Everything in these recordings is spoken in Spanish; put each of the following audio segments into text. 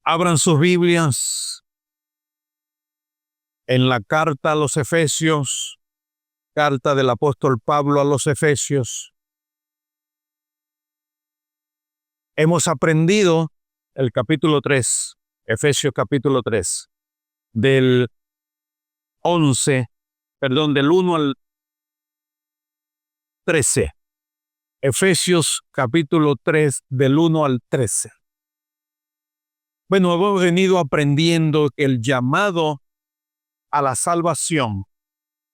Abran sus Biblias en la carta a los Efesios, carta del apóstol Pablo a los Efesios. Hemos aprendido el capítulo 3, Efesios capítulo 3, del 1 al 13. Efesios capítulo 3, del 1 al 13. Bueno, hemos venido aprendiendo que el llamado a la salvación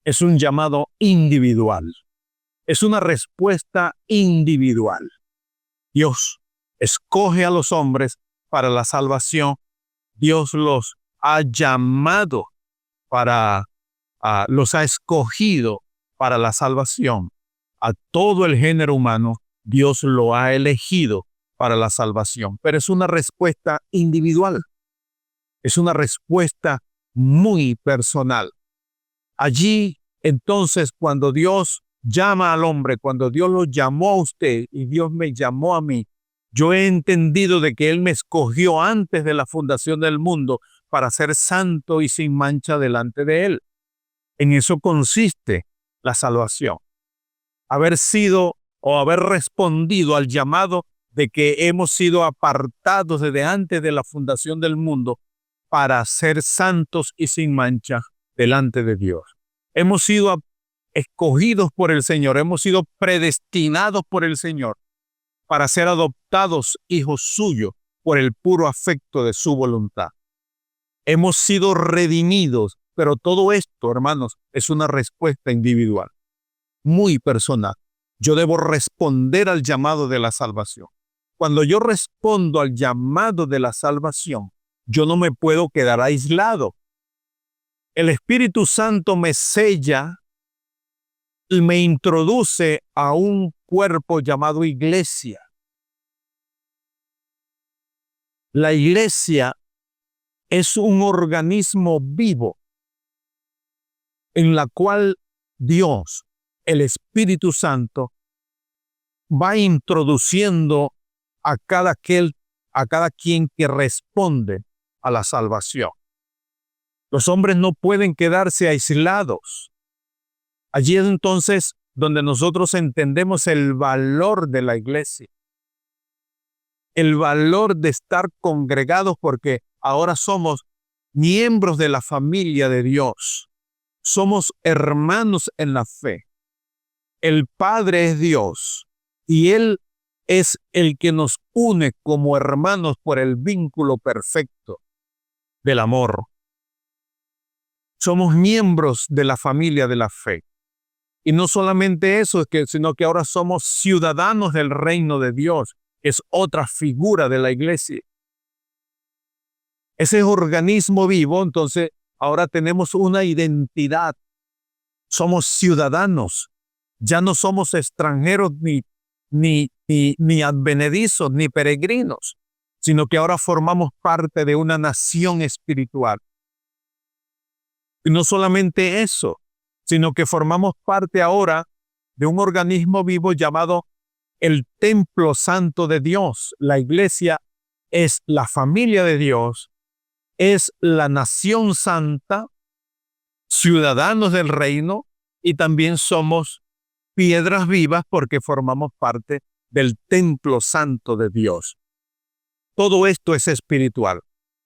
es un llamado individual. Es una respuesta individual. Dios escoge a los hombres para la salvación. Dios los ha llamado los ha escogido para la salvación. A todo el género humano, Dios lo ha elegido para la salvación. Pero es una respuesta individual. Es una respuesta muy personal. Allí, entonces, cuando Dios llama al hombre, cuando Dios lo llamó a usted y Dios me llamó a mí, yo he entendido de que Él me escogió antes de la fundación del mundo para ser santo y sin mancha delante de Él. En eso consiste la salvación. Haber sido o haber respondido al llamado de que hemos sido apartados desde antes de la fundación del mundo para ser santos y sin mancha delante de Dios. Hemos sido escogidos por el Señor, hemos sido predestinados por el Señor para ser adoptados hijos suyos por el puro afecto de su voluntad. Hemos sido redimidos, pero todo esto, hermanos, es una respuesta individual, muy personal. Yo debo responder al llamado de la salvación. Cuando yo respondo al llamado de la salvación, yo no me puedo quedar aislado. El Espíritu Santo me sella y me introduce a un cuerpo llamado iglesia. La iglesia es un organismo vivo en la cual Dios, el Espíritu Santo, va introduciendo a cada quien que responde a la salvación. Los hombres no pueden quedarse aislados. Allí es entonces donde nosotros entendemos el valor de la iglesia, el valor de estar congregados, porque ahora somos miembros de la familia de Dios. Somos hermanos en la fe. El Padre es Dios y Él es el que nos une como hermanos por el vínculo perfecto del amor. Somos miembros de la familia de la fe. Y no solamente eso, sino que ahora somos ciudadanos del reino de Dios. Es otra figura de la iglesia. Ese organismo vivo, entonces, ahora tenemos una identidad. Somos ciudadanos. Ya no somos extranjeros ni advenedizos, ni peregrinos, sino que ahora formamos parte de una nación espiritual. Y no solamente eso, sino que formamos parte ahora de un organismo vivo llamado el Templo Santo de Dios. La iglesia es la familia de Dios, es la nación santa, ciudadanos del reino, y también somos piedras vivas porque formamos parte del Templo Santo de Dios. Todo esto es espiritual.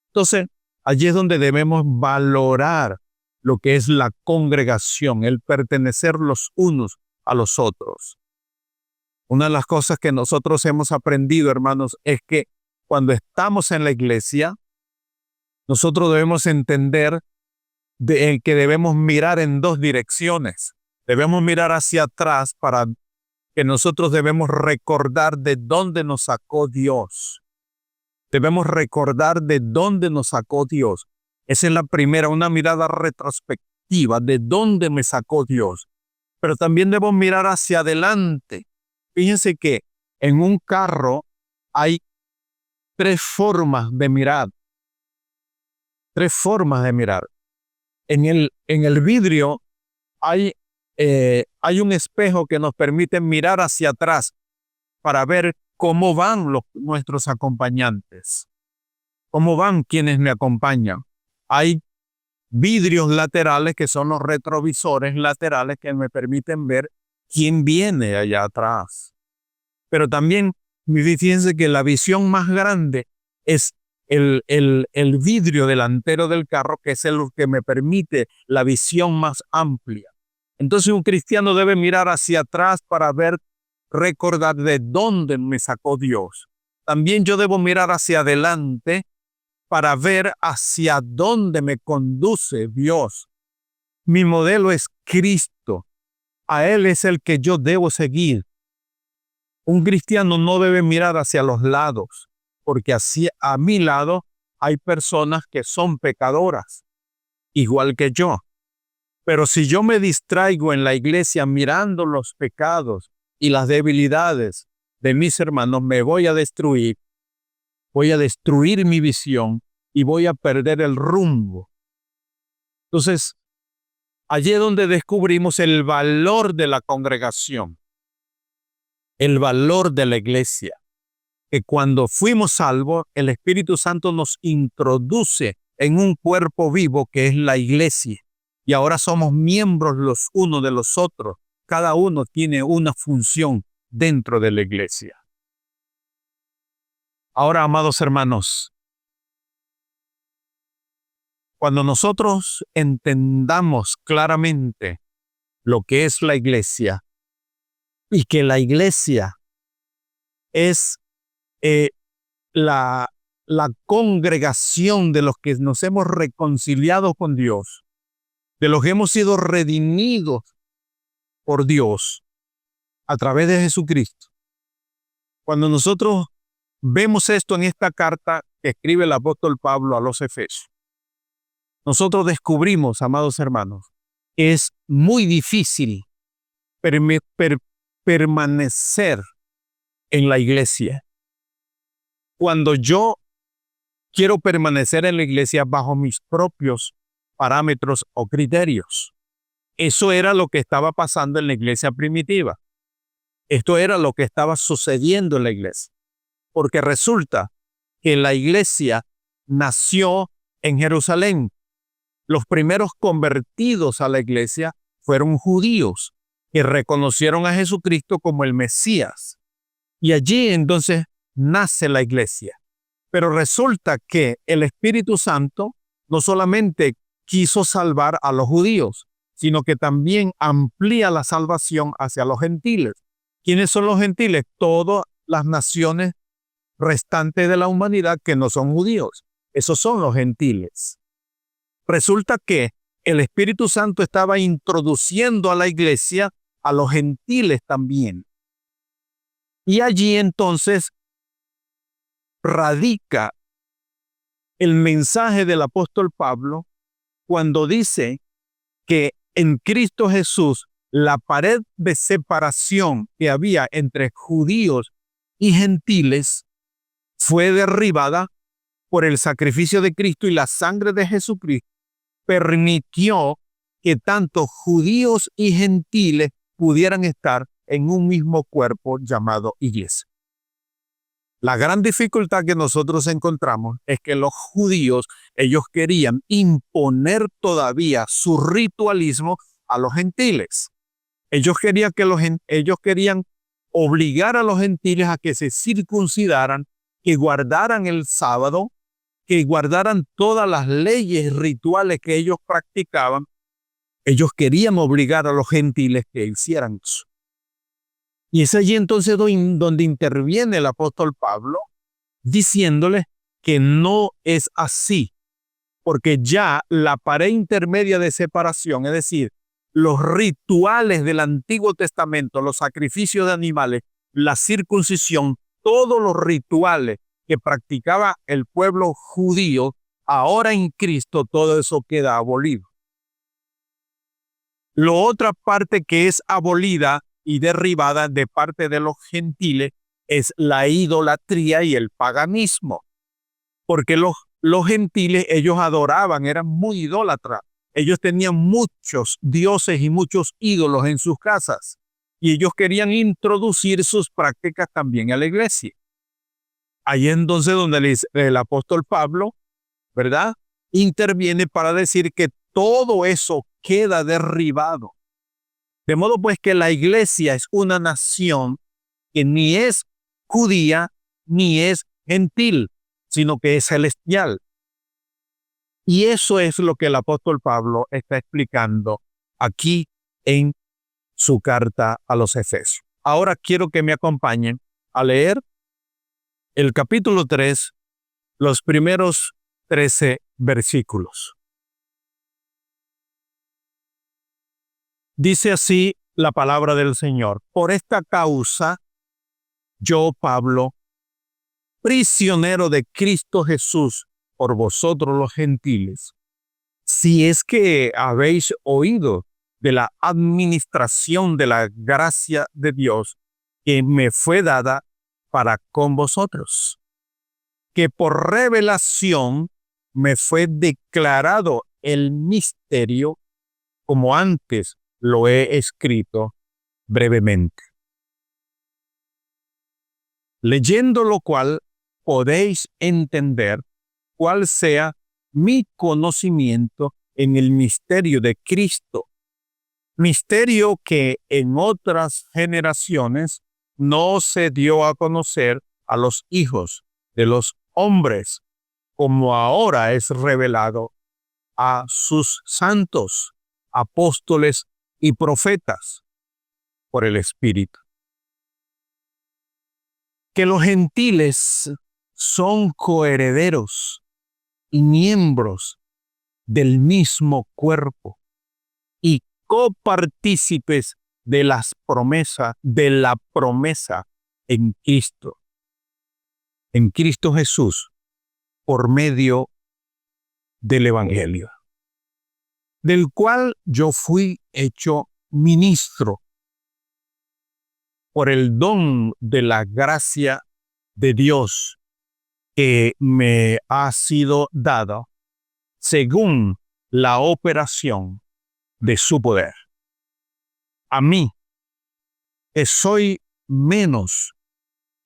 Entonces, allí es donde debemos valorar lo que es la congregación, el pertenecer los unos a los otros. Una de las cosas que nosotros hemos aprendido, hermanos, es que cuando estamos en la iglesia, nosotros debemos entender que debemos mirar en dos direcciones. Debemos mirar hacia atrás para que nosotros debemos recordar de dónde nos sacó Dios. Debemos recordar de dónde nos sacó Dios. Esa es la primera, una mirada retrospectiva de dónde me sacó Dios. Pero también debo mirar hacia adelante. Fíjense que En un carro hay tres formas de mirar. Tres formas de mirar. En el vidrio hay un espejo que nos permite mirar hacia atrás para ver cómo van nuestros acompañantes, cómo van quienes me acompañan. Hay vidrios laterales que son los retrovisores laterales que me permiten ver quién viene allá atrás. Pero también, fíjense que la visión más grande es el vidrio delantero del carro, que es el que me permite la visión más amplia. Entonces un cristiano debe mirar hacia atrás para recordar de dónde me sacó Dios. También yo debo mirar hacia adelante para ver hacia dónde me conduce Dios. Mi modelo es Cristo. A Él es el que yo debo seguir. Un cristiano no debe mirar hacia los lados, porque a mi lado hay personas que son pecadoras, igual que yo. Pero si yo me distraigo en la iglesia mirando los pecados y las debilidades de mis hermanos, me voy a destruir mi visión y voy a perder el rumbo. Entonces, allí es donde descubrimos el valor de la congregación, el valor de la iglesia, que cuando fuimos salvos, el Espíritu Santo nos introduce en un cuerpo vivo que es la iglesia. Y ahora somos miembros los unos de los otros. Cada uno tiene una función dentro de la iglesia. Ahora, amados hermanos, cuando nosotros entendamos claramente lo que es la iglesia y que la iglesia es la congregación de los que nos hemos reconciliado con Dios, de los que hemos sido redimidos por Dios a través de Jesucristo. Cuando nosotros vemos esto en esta carta que escribe el apóstol Pablo a los Efesios, nosotros descubrimos, amados hermanos, que es muy difícil permanecer en la iglesia. Cuando yo quiero permanecer en la iglesia bajo mis propios parámetros o criterios. Eso era lo que estaba pasando en la iglesia primitiva. Esto era lo que estaba sucediendo en la iglesia. Porque resulta que la iglesia nació en Jerusalén. Los primeros convertidos a la iglesia fueron judíos que reconocieron a Jesucristo como el Mesías. Y allí entonces nace la iglesia. Pero resulta que el Espíritu Santo no solamente quiso salvar a los judíos, sino que también amplía la salvación hacia los gentiles. ¿Quiénes son los gentiles? Todas las naciones restantes de la humanidad que no son judíos. Esos son los gentiles. Resulta que el Espíritu Santo estaba introduciendo a la iglesia a los gentiles también. Y allí entonces radica el mensaje del apóstol Pablo cuando dice que en Cristo Jesús la pared de separación que había entre judíos y gentiles fue derribada por el sacrificio de Cristo, y la sangre de Jesucristo permitió que tanto judíos y gentiles pudieran estar en un mismo cuerpo llamado iglesia. La gran dificultad que nosotros encontramos es que los judíos, ellos querían imponer todavía su ritualismo a los gentiles. Ellos querían obligar a los gentiles a que se circuncidaran, que guardaran el sábado, que guardaran todas las leyes rituales que ellos practicaban. Ellos querían obligar a los gentiles que hicieran eso. Y es allí entonces donde interviene el apóstol Pablo, diciéndole que no es así, porque ya la pared intermedia de separación, es decir, los rituales del Antiguo Testamento, los sacrificios de animales, la circuncisión, todos los rituales que practicaba el pueblo judío, ahora en Cristo todo eso queda abolido. La otra parte que es abolida y derribada de parte de los gentiles es la idolatría y el paganismo. Porque los gentiles, ellos adoraban, eran muy idólatras. Ellos tenían muchos dioses y muchos ídolos en sus casas. Y ellos querían introducir sus prácticas también a la iglesia. Ahí entonces donde el apóstol Pablo, ¿verdad?, interviene para decir que todo eso queda derribado. De modo pues que la iglesia es una nación que ni es judía ni es gentil, sino que es celestial. Y eso es lo que el apóstol Pablo está explicando aquí en su carta a los Efesios. Ahora quiero que me acompañen a leer el capítulo 3, los primeros 13 versículos. Dice así la palabra del Señor: por esta causa, yo, Pablo, prisionero de Cristo Jesús, por vosotros los gentiles, si es que habéis oído de la administración de la gracia de Dios que me fue dada para con vosotros, que por revelación me fue declarado el misterio, como antes lo he escrito brevemente. Leyendo lo cual podéis entender cuál sea mi conocimiento en el misterio de Cristo, misterio que en otras generaciones no se dio a conocer a los hijos de los hombres, como ahora es revelado a sus santos, apóstoles y profetas por el Espíritu. Que los gentiles son coherederos y miembros del mismo cuerpo y copartícipes de la promesa en Cristo Jesús, por medio del Evangelio, del cual yo fui hecho ministro por el don de la gracia de Dios que me ha sido dado según la operación de su poder. A mí, que soy menos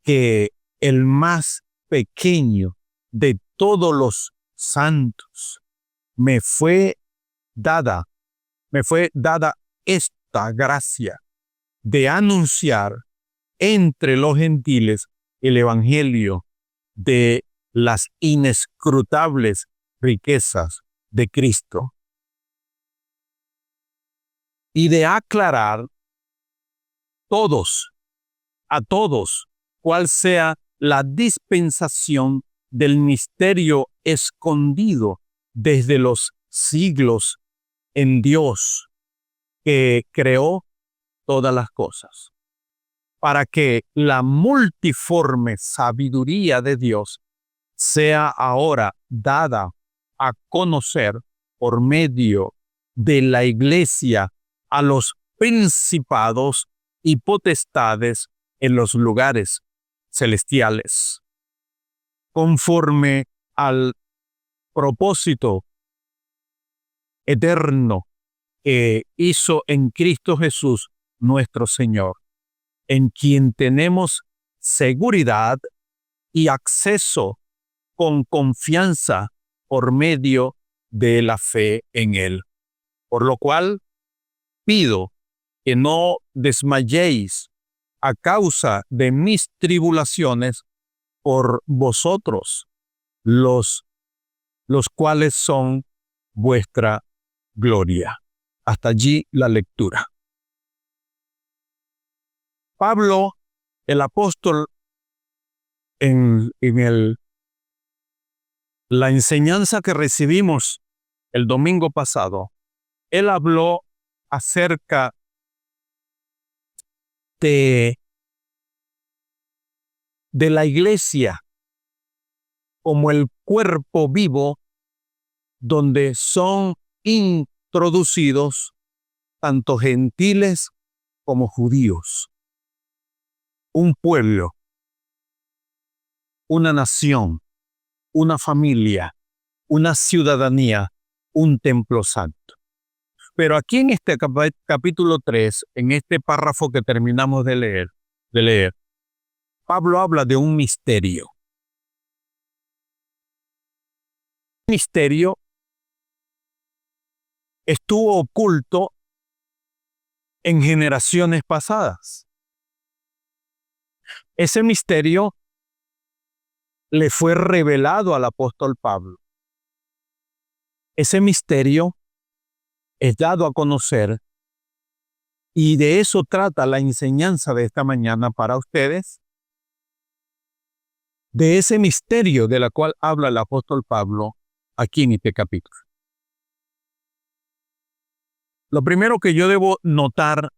que el más pequeño de todos los santos, me fue dada esta gracia de anunciar entre los gentiles el evangelio de las inescrutables riquezas de Cristo, y de aclarar a todos, cuál sea la dispensación del misterio escondido desde los siglos en Dios, que creó todas las cosas, para que la multiforme sabiduría de Dios sea ahora dada a conocer por medio de la iglesia a los principados y potestades en los lugares celestiales, conforme al propósito eterno que hizo en Cristo Jesús nuestro Señor, en quien tenemos seguridad y acceso con confianza por medio de la fe en Él. Por lo cual pido que no desmayéis a causa de mis tribulaciones por vosotros, los cuales son vuestra gloria. Hasta allí la lectura. Pablo, el apóstol, en la enseñanza que recibimos el domingo pasado, él habló acerca de la iglesia como el cuerpo vivo donde son introducidos tanto gentiles como judíos. Un pueblo una nación, una familia, una ciudadanía, un templo santo. Pero aquí en este capítulo 3, en este párrafo que terminamos de leer, Pablo habla de un misterio. El misterio estuvo oculto en generaciones pasadas. Ese misterio le fue revelado al apóstol Pablo. Ese misterio es dado a conocer y de eso trata la enseñanza de esta mañana para ustedes, de ese misterio de la cual habla el apóstol Pablo aquí en este capítulo. Lo primero que yo debo notar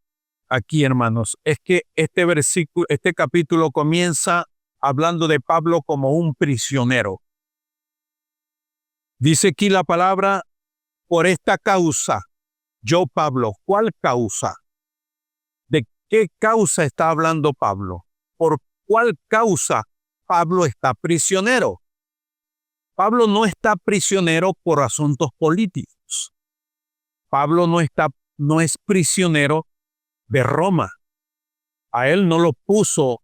aquí, hermanos, es que este capítulo comienza hablando de Pablo como un prisionero. Dice aquí la palabra, por esta causa, yo Pablo. ¿Cuál causa? ¿De qué causa está hablando Pablo? ¿Por cuál causa Pablo está prisionero? Pablo no está prisionero por asuntos políticos. Pablo no es prisionero de Roma. A él no lo puso,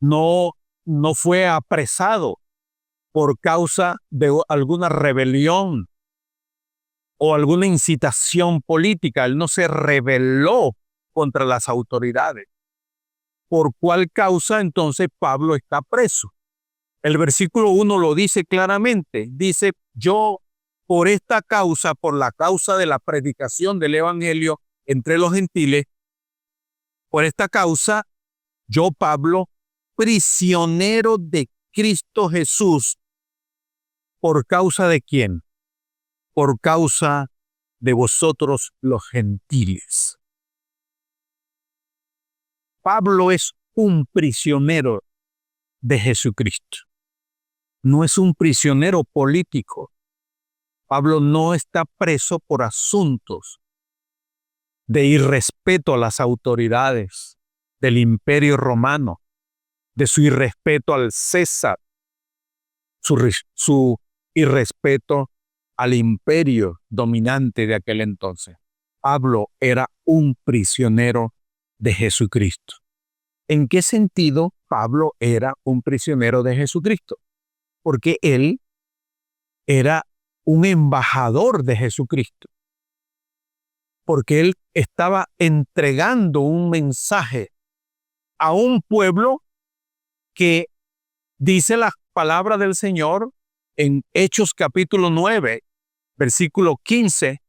no fue apresado por causa de alguna rebelión o alguna incitación política. Él no se rebeló contra las autoridades. ¿Por cuál causa entonces Pablo está preso? El versículo 1 lo dice claramente. Dice, yo por esta causa, por la causa de la predicación del evangelio entre los gentiles, por esta causa, yo Pablo, prisionero de Cristo Jesús. ¿Por causa de quién? Por causa de vosotros los gentiles. Pablo es un prisionero de Jesucristo. No es un prisionero político. Pablo no está preso por asuntos de irrespeto a las autoridades del Imperio Romano, de su irrespeto al César, su irrespeto al imperio dominante de aquel entonces. Pablo era un prisionero de Jesucristo. ¿En qué sentido Pablo era un prisionero de Jesucristo? Porque él era un embajador de Jesucristo. Porque él estaba entregando un mensaje a un pueblo que dice las palabras del Señor en Hechos capítulo 9, versículo 15,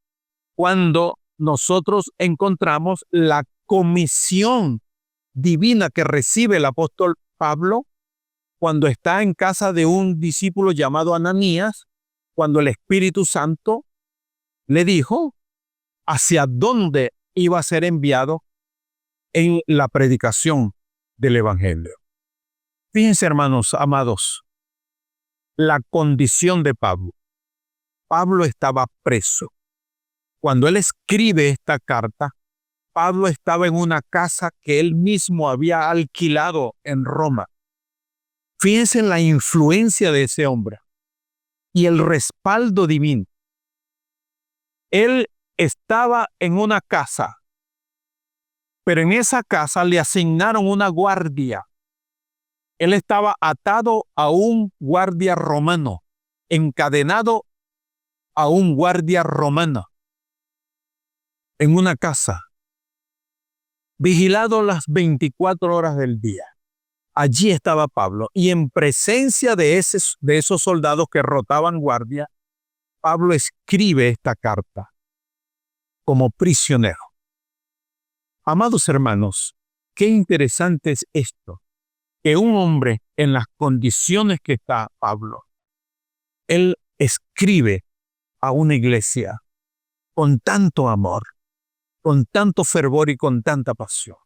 cuando nosotros encontramos la comisión divina que recibe el apóstol Pablo cuando está en casa de un discípulo llamado Ananías, cuando el Espíritu Santo le dijo hacia dónde iba a ser enviado en la predicación del Evangelio. Fíjense, hermanos amados, la condición de Pablo. Pablo estaba preso. Cuando él escribe esta carta, Pablo estaba en una casa que él mismo había alquilado en Roma. Fíjense en la influencia de ese hombre y el respaldo divino. Él estaba en una casa, pero en esa casa le asignaron una guardia. Él estaba atado a un guardia romano, encadenado a un guardia romano, en una casa, vigilado las 24 horas del día. Allí estaba Pablo, y en presencia de esos soldados que rotaban guardia, Pablo escribe esta carta como prisionero. Amados hermanos, qué interesante es esto, que un hombre en las condiciones que está Pablo, él escribe a una iglesia con tanto amor, con tanto fervor y con tanta pasión.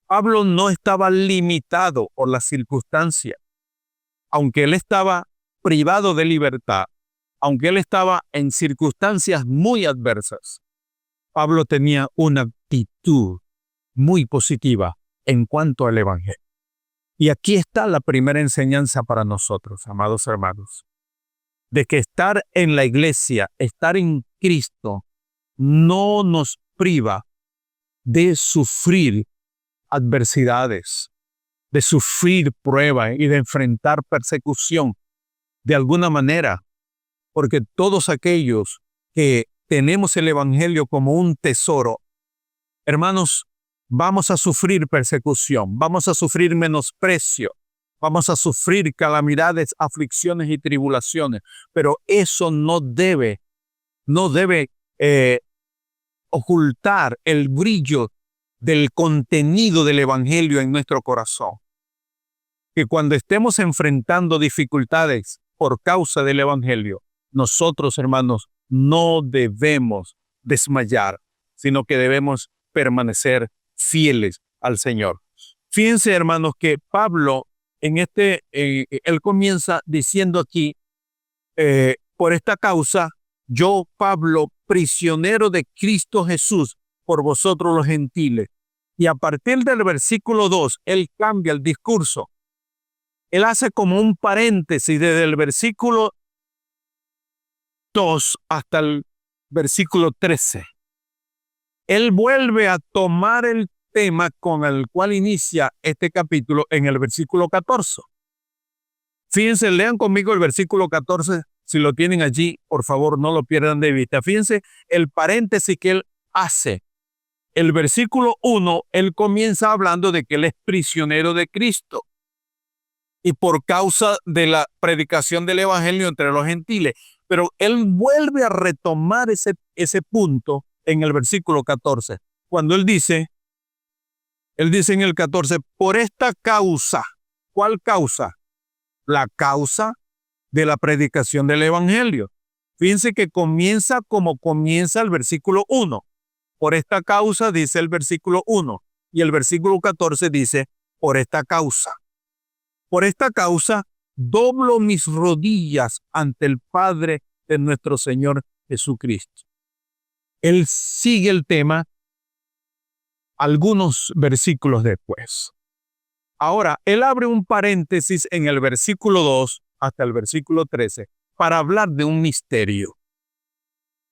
Pablo no estaba limitado por las circunstancias, aunque él estaba privado de libertad, aunque él estaba en circunstancias muy adversas. Pablo tenía una actitud muy positiva en cuanto al Evangelio. Y aquí está la primera enseñanza para nosotros, amados hermanos, de que estar en la iglesia, estar en Cristo, no nos priva de sufrir adversidades, de sufrir pruebas y de enfrentar persecución de alguna manera, porque todos aquellos que tenemos el Evangelio como un tesoro, hermanos, vamos a sufrir persecución, vamos a sufrir menosprecio, vamos a sufrir calamidades, aflicciones y tribulaciones, pero eso no debe ocultar el brillo del contenido del Evangelio en nuestro corazón. Que cuando estemos enfrentando dificultades por causa del Evangelio, nosotros, hermanos, no debemos desmayar, sino que debemos permanecer fieles al Señor. Fíjense, hermanos, que Pablo, él comienza diciendo aquí, por esta causa, yo, Pablo, prisionero de Cristo Jesús, por vosotros los gentiles. Y a partir del versículo 2, él cambia el discurso. Él hace como un paréntesis desde el versículo 2 hasta el versículo 13. Él vuelve a tomar el tema con el cual inicia este capítulo en el versículo 14. Fíjense, lean conmigo el versículo 14. Si lo tienen allí, por favor, no lo pierdan de vista. Fíjense el paréntesis que él hace. El versículo 1, él comienza hablando de que él es prisionero de Cristo. Y por causa de la predicación del Evangelio entre los gentiles. Pero él vuelve a retomar ese punto en el versículo 14. Cuando él dice en el 14, por esta causa. ¿Cuál causa? La causa de la predicación del Evangelio. Fíjense que comienza como comienza el versículo 1. Por esta causa dice el versículo 1. Y el versículo 14 dice, por esta causa. Por esta causa, doblo mis rodillas ante el Padre de nuestro Señor Jesucristo. Él sigue el tema algunos versículos después. Ahora, él abre un paréntesis en el versículo 2 hasta el versículo 13 para hablar de un misterio.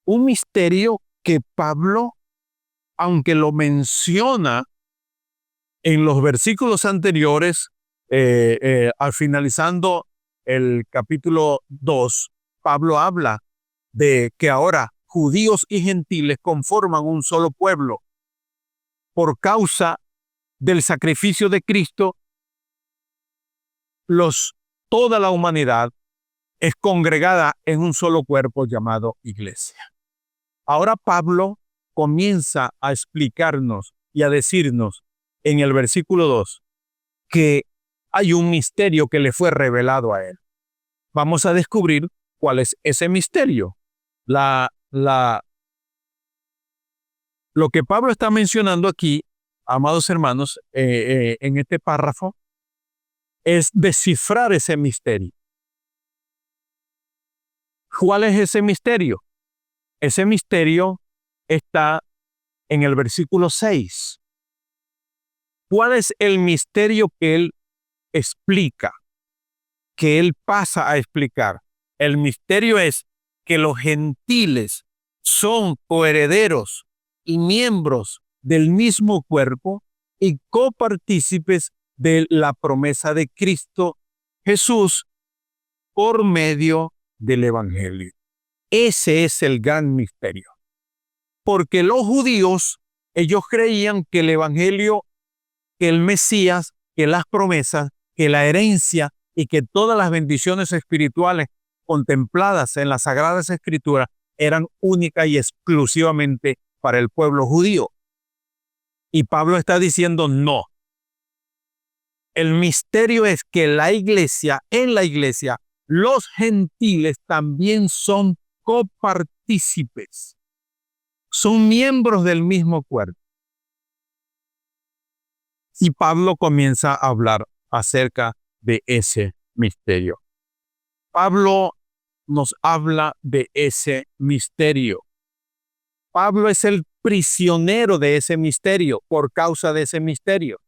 Un misterio que Pablo, aunque lo menciona en los versículos anteriores, al finalizando el capítulo 2, Pablo habla de que ahora judíos y gentiles conforman un solo pueblo. Por causa del sacrificio de Cristo, toda la humanidad es congregada en un solo cuerpo llamado iglesia. Ahora Pablo comienza a explicarnos y a decirnos en el versículo 2 que hay un misterio que le fue revelado a él. Vamos a descubrir cuál es ese misterio. Lo que Pablo está mencionando aquí, amados hermanos, en este párrafo, es descifrar ese misterio. ¿Cuál es ese misterio? Ese misterio está en el versículo 6. ¿Cuál es el misterio que él explica? Que él pasa a explicar. El misterio es que los gentiles son coherederos y miembros del mismo cuerpo y copartícipes de la promesa de Cristo Jesús por medio del Evangelio. Ese es el gran misterio. Porque los judíos, ellos creían que el Evangelio, que el Mesías, que las promesas, que la herencia y que todas las bendiciones espirituales contempladas en las Sagradas Escrituras eran únicas y exclusivamente para el pueblo judío. Y Pablo está diciendo no. El misterio es que en la iglesia, los gentiles también son copartícipes. Son miembros del mismo cuerpo. Y Pablo comienza a hablar acerca de ese misterio. Pablo nos habla de ese misterio. Pablo es el prisionero de ese misterio por causa de ese misterio.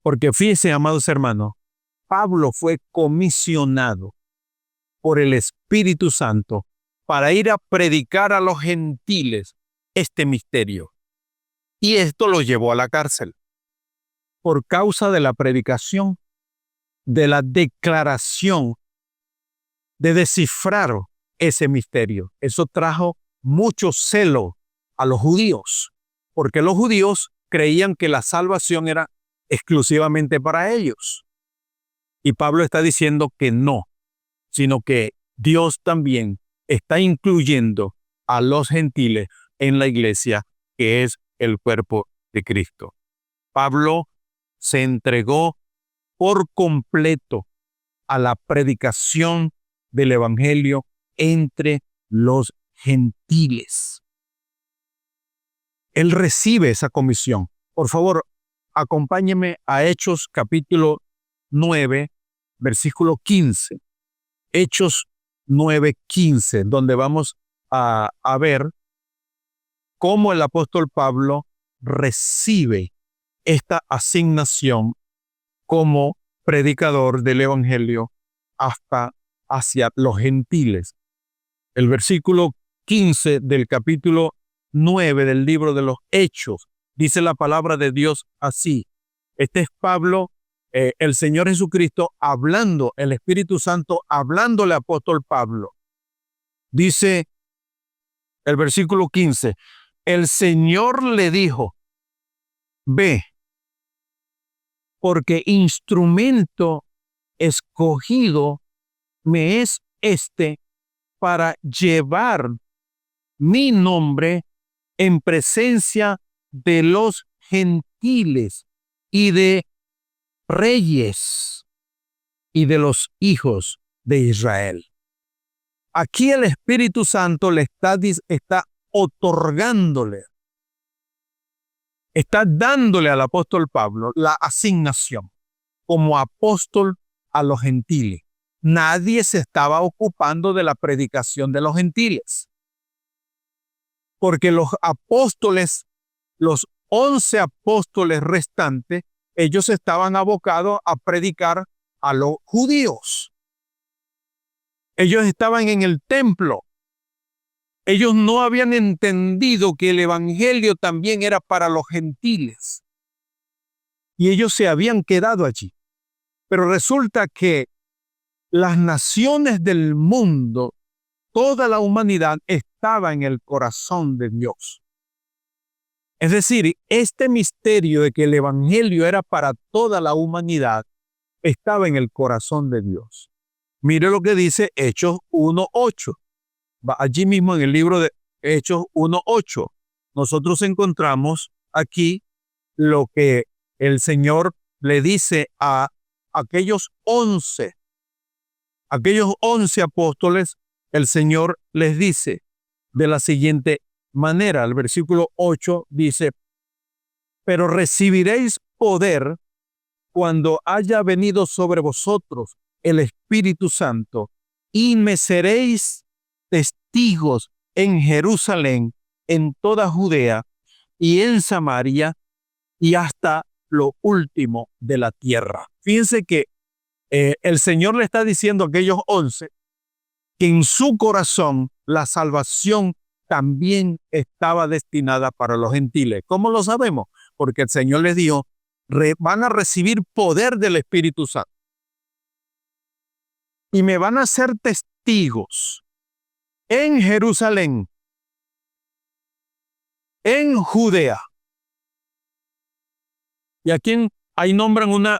Porque fíjense, amados hermanos, Pablo fue comisionado por el Espíritu Santo para ir a predicar a los gentiles este misterio. Y esto lo llevó a la cárcel por causa de la predicación, de la declaración, de descifrar ese misterio. Eso trajo mucho celo a los judíos, porque los judíos creían que la salvación era exclusivamente para ellos. Y Pablo está diciendo que no, sino que Dios también está incluyendo a los gentiles en la iglesia, que es el cuerpo de Cristo. Pablo se entregó por completo a la predicación del evangelio entre los gentiles. Él recibe esa comisión. Por favor, acompáñeme a Hechos capítulo 9, versículo 15. Hechos 9:15, donde vamos a ver cómo el apóstol Pablo recibe esta asignación como predicador del evangelio hasta hacia los gentiles. El versículo 15 del capítulo 9 del libro de los Hechos dice la palabra de Dios así. Este es Pablo, el Señor Jesucristo hablando, el Espíritu Santo hablándole al apóstol Pablo. Dice el versículo 15, el Señor le dijo, ve, porque instrumento escogido me es para llevar mi nombre en presencia de los gentiles y de reyes y de los hijos de Israel. Aquí el Espíritu Santo le está otorgándole, está dándole al apóstol Pablo la asignación como apóstol a los gentiles. Nadie se estaba ocupando de la predicación de los gentiles, porque los apóstoles, los 11 apóstoles restantes, ellos estaban abocados a predicar a los judíos. Ellos estaban en el templo. Ellos no habían entendido que el evangelio también era para los gentiles. Y ellos se habían quedado allí. Pero resulta que las naciones del mundo, toda la humanidad estaba en el corazón de Dios. Es decir, este misterio de que el evangelio era para toda la humanidad estaba en el corazón de Dios. Mire lo que dice Hechos 1:8. Allí mismo en el libro de Hechos 1:8, nosotros encontramos aquí lo que el Señor le dice a aquellos 11 apóstoles. El Señor les dice de la siguiente manera. El versículo 8 dice, pero recibiréis poder cuando haya venido sobre vosotros el Espíritu Santo, y me seréis testigos en Jerusalén, en toda Judea y en Samaria y hasta lo último de la tierra. Fíjense que el Señor le está diciendo a aquellos 11 que en su corazón la salvación también estaba destinada para los gentiles. ¿Cómo lo sabemos? Porque el Señor les dijo, van a recibir poder del Espíritu Santo y me van a ser testigos en Jerusalén, en Judea. Y aquí ahí nombran a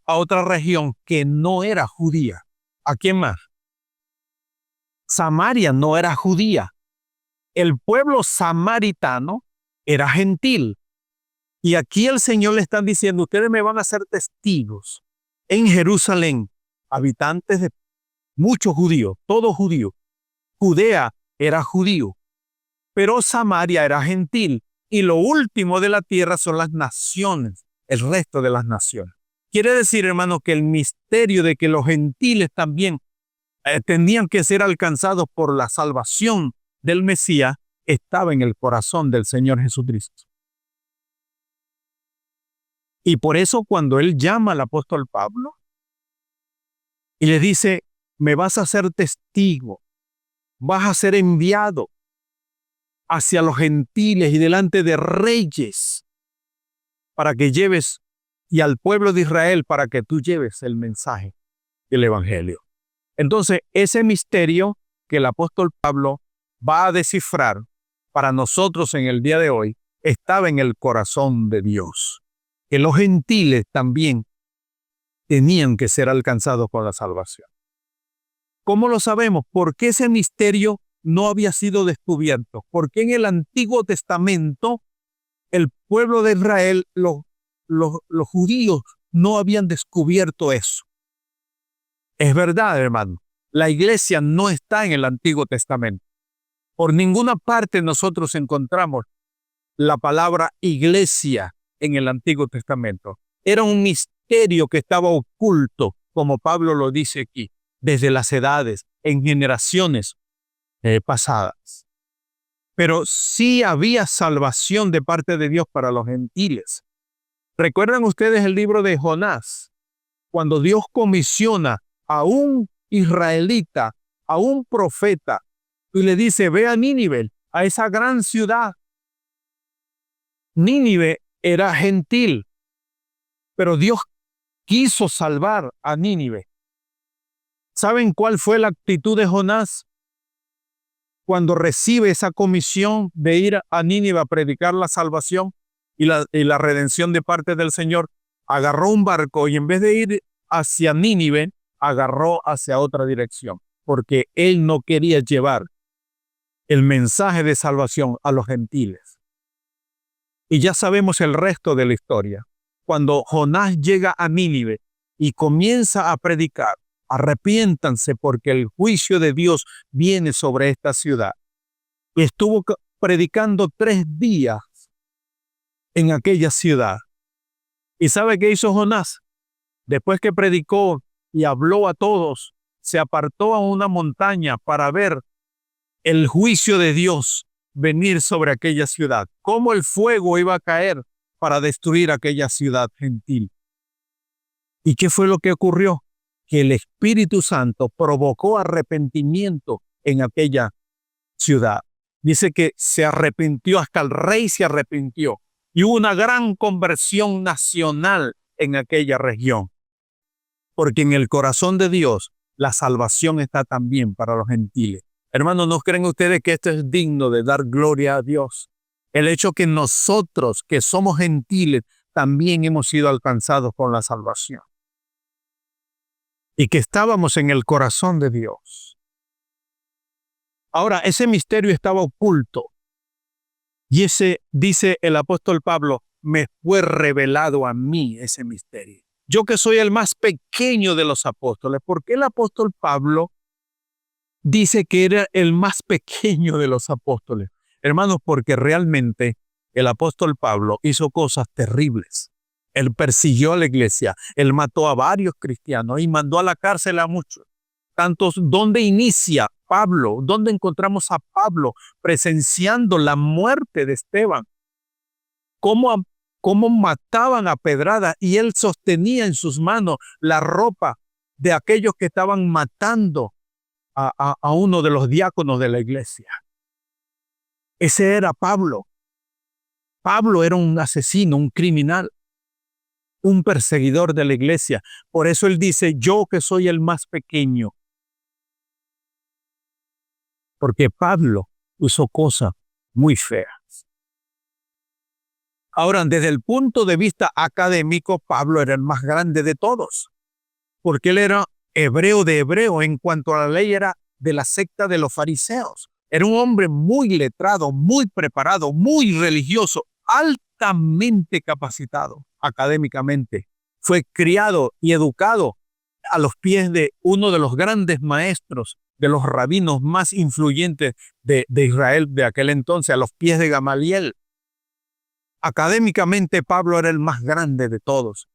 otra región que no era judía. ¿A quién más? Samaria no era judía. El pueblo samaritano era gentil. Y aquí el Señor le está diciendo, ustedes me van a ser testigos en Jerusalén, habitantes de muchos judíos, todos judíos. Judea era judío, pero Samaria era gentil. Y lo último de la tierra son las naciones, el resto de las naciones. Quiere decir, hermano, que el misterio de que los gentiles también tenían que ser alcanzados por la salvación del Mesías estaba en el corazón del Señor Jesucristo. Y por eso cuando él llama al apóstol Pablo y le dice, me vas a ser testigo, vas a ser enviado hacia los gentiles y delante de reyes para que lleves, y al pueblo de Israel para que tú lleves el mensaje del evangelio. Entonces, ese misterio que el apóstol Pablo va a descifrar para nosotros en el día de hoy, estaba en el corazón de Dios. Que los gentiles también tenían que ser alcanzados por la salvación. ¿Cómo lo sabemos? Porque ese misterio no había sido descubierto. Porque en el Antiguo Testamento, el pueblo de Israel, los judíos, no habían descubierto eso. Es verdad, hermano. La iglesia no está en el Antiguo Testamento. Por ninguna parte nosotros encontramos la palabra iglesia en el Antiguo Testamento. Era un misterio que estaba oculto, como Pablo lo dice aquí, desde las edades, en generaciones pasadas. Pero sí había salvación de parte de Dios para los gentiles. ¿Recuerdan ustedes el libro de Jonás? Cuando Dios comisiona a un israelita, a un profeta, y le dice, ve a Nínive, a esa gran ciudad. Nínive era gentil, pero Dios quiso salvar a Nínive. ¿Saben cuál fue la actitud de Jonás cuando recibe esa comisión de ir a Nínive a predicar la salvación y la redención de parte del Señor? Agarró un barco y en vez de ir hacia Nínive, agarró hacia otra dirección, porque él no quería llevar el mensaje de salvación a los gentiles. Y ya sabemos el resto de la historia. Cuando Jonás llega a Nínive y comienza a predicar, arrepiéntanse porque el juicio de Dios viene sobre esta ciudad. Y estuvo predicando 3 días en aquella ciudad. ¿Y sabe qué hizo Jonás? Después que predicó y habló a todos, se apartó a una montaña para ver el juicio de Dios venir sobre aquella ciudad. Cómo el fuego iba a caer para destruir aquella ciudad gentil. ¿Y qué fue lo que ocurrió? Que el Espíritu Santo provocó arrepentimiento en aquella ciudad. Dice que se arrepintió, hasta el rey se arrepintió. Y hubo una gran conversión nacional en aquella región. Porque en el corazón de Dios la salvación está también para los gentiles. Hermanos, ¿no creen ustedes que esto es digno de dar gloria a Dios? El hecho que nosotros, que somos gentiles, también hemos sido alcanzados con la salvación. Y que estábamos en el corazón de Dios. Ahora, ese misterio estaba oculto. Y dice el apóstol Pablo, me fue revelado a mí ese misterio. Yo que soy el más pequeño de los apóstoles. ¿Por qué el apóstol Pablo dice que era el más pequeño de los apóstoles? Hermanos, porque realmente el apóstol Pablo hizo cosas terribles. Él persiguió a la iglesia, él mató a varios cristianos y mandó a la cárcel a muchos. Tantos, ¿dónde inicia Pablo? ¿Dónde encontramos a Pablo presenciando la muerte de Esteban? ¿Cómo mataban a pedrada y él sostenía en sus manos la ropa de aquellos que estaban matando a uno de los diáconos de la iglesia? Ese era Pablo. Pablo era un asesino, un criminal, un perseguidor de la iglesia. Por eso él dice, yo que soy el más pequeño. Porque Pablo hizo cosas muy feas. Ahora, desde el punto de vista académico, Pablo era el más grande de todos. Porque él era hebreo de hebreo, en cuanto a la ley era de la secta de los fariseos. Era un hombre muy letrado, muy preparado, muy religioso, altamente capacitado académicamente. Fue criado y educado a los pies de uno de los grandes maestros, de los rabinos más influyentes de Israel de aquel entonces, a los pies de Gamaliel. Académicamente Pablo era el más grande de todos,